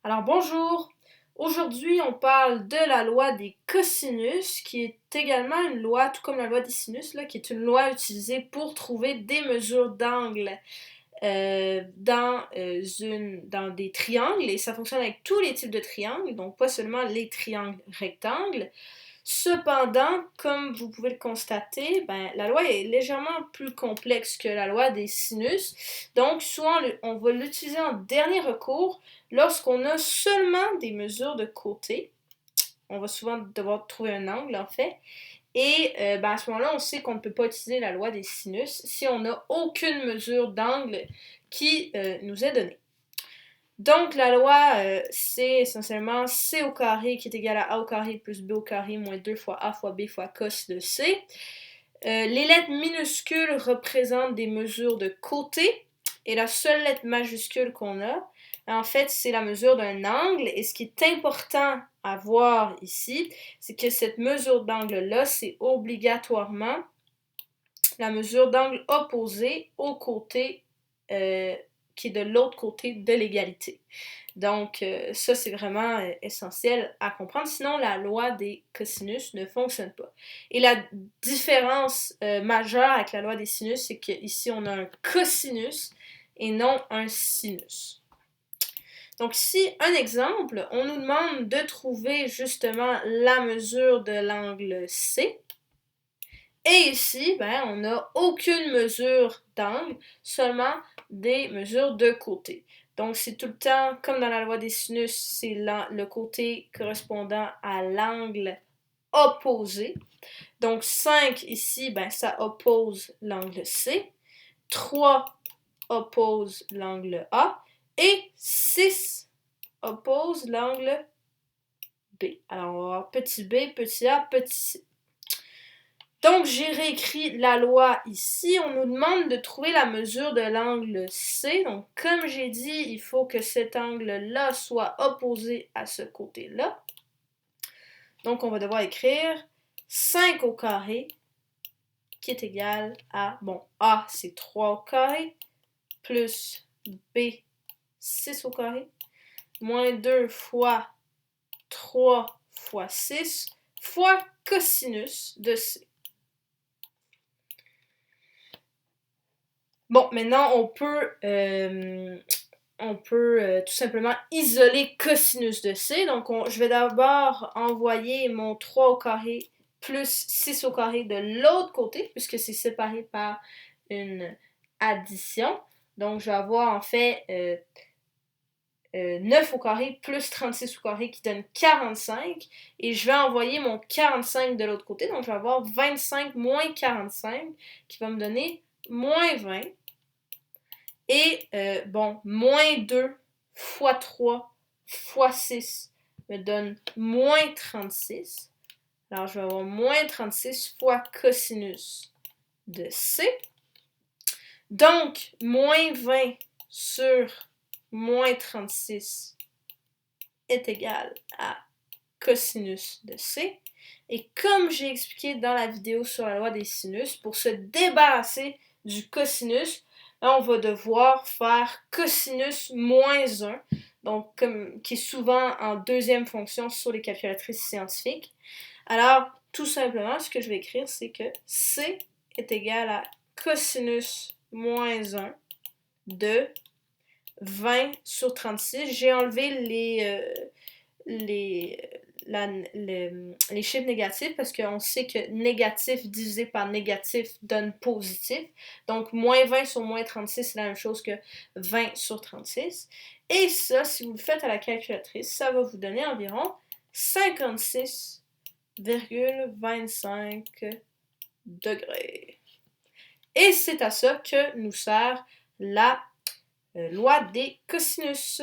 Alors bonjour, aujourd'hui on parle de la loi des cosinus qui est également une loi, tout comme la loi des sinus, là, qui est une loi utilisée pour trouver des mesures d'angle dans des triangles et ça fonctionne avec tous les types de triangles, donc pas seulement les triangles rectangles. Cependant, comme vous pouvez le constater, la loi est légèrement plus complexe que la loi des sinus. Donc, souvent, on va l'utiliser en dernier recours lorsqu'on a seulement des mesures de côté. On va souvent devoir trouver un angle, en fait. Et à ce moment-là, on sait qu'on ne peut pas utiliser la loi des sinus si on n'a aucune mesure d'angle qui nous est donnée. Donc, la loi, c'est essentiellement C au carré qui est égal à A au carré plus B au carré moins 2 fois A fois B fois cos de C. Les lettres minuscules représentent des mesures de côté et la seule lettre majuscule qu'on a, en fait, c'est la mesure d'un angle. Et ce qui est important à voir ici, c'est que cette mesure d'angle-là, c'est obligatoirement la mesure d'angle opposé au côté qui est de l'autre côté de l'égalité. Donc, ça, c'est vraiment essentiel à comprendre. Sinon, la loi des cosinus ne fonctionne pas. Et la différence majeure avec la loi des sinus, c'est qu'ici, on a un cosinus et non un sinus. Donc, ici, un exemple, on nous demande de trouver justement la mesure de l'angle C. Et ici, on n'a aucune mesure d'angle, seulement des mesures de côté. Donc, c'est tout le temps, comme dans la loi des sinus, c'est le côté correspondant à l'angle opposé. Donc, 5 ici, ça oppose l'angle C. 3 oppose l'angle A. Et 6 oppose l'angle B. Alors, on va avoir petit b, petit a, petit c. Donc, j'ai réécrit la loi ici. On nous demande de trouver la mesure de l'angle C. Donc, comme j'ai dit, il faut que cet angle-là soit opposé à ce côté-là. Donc, on va devoir écrire 5 au carré qui est égal à, A, c'est 3 au carré, plus B, 6 au carré, moins 2 fois 3 fois 6 fois cosinus de C. Bon, maintenant, on peut tout simplement isoler cosinus de C. Donc, je vais d'abord envoyer mon 3 au carré plus 6 au carré de l'autre côté, puisque c'est séparé par une addition. Donc, je vais avoir en fait 9 au carré plus 36 au carré qui donne 45. Et je vais envoyer mon 45 de l'autre côté. Donc, je vais avoir 25 moins 45 qui va me donner moins 20. Et moins 2 fois 3 fois 6 me donne moins 36. Alors, je vais avoir moins 36 fois cosinus de C. Donc, moins 20 sur moins 36 est égal à cosinus de C. Et comme j'ai expliqué dans la vidéo sur la loi des sinus, pour se débarrasser du cosinus, là, on va devoir faire cosinus moins 1, donc qui est souvent en deuxième fonction sur les calculatrices scientifiques. Alors, tout simplement, ce que je vais écrire, c'est que C est égal à cosinus moins 1 de 20 sur 36. J'ai enlevé les chiffres négatifs parce qu'on sait que négatif divisé par négatif donne positif. Donc, moins 20 sur moins 36, c'est la même chose que 20 sur 36. Et ça, si vous le faites à la calculatrice, ça va vous donner environ 56,25 degrés. Et c'est à ça que nous sert la loi des cosinus.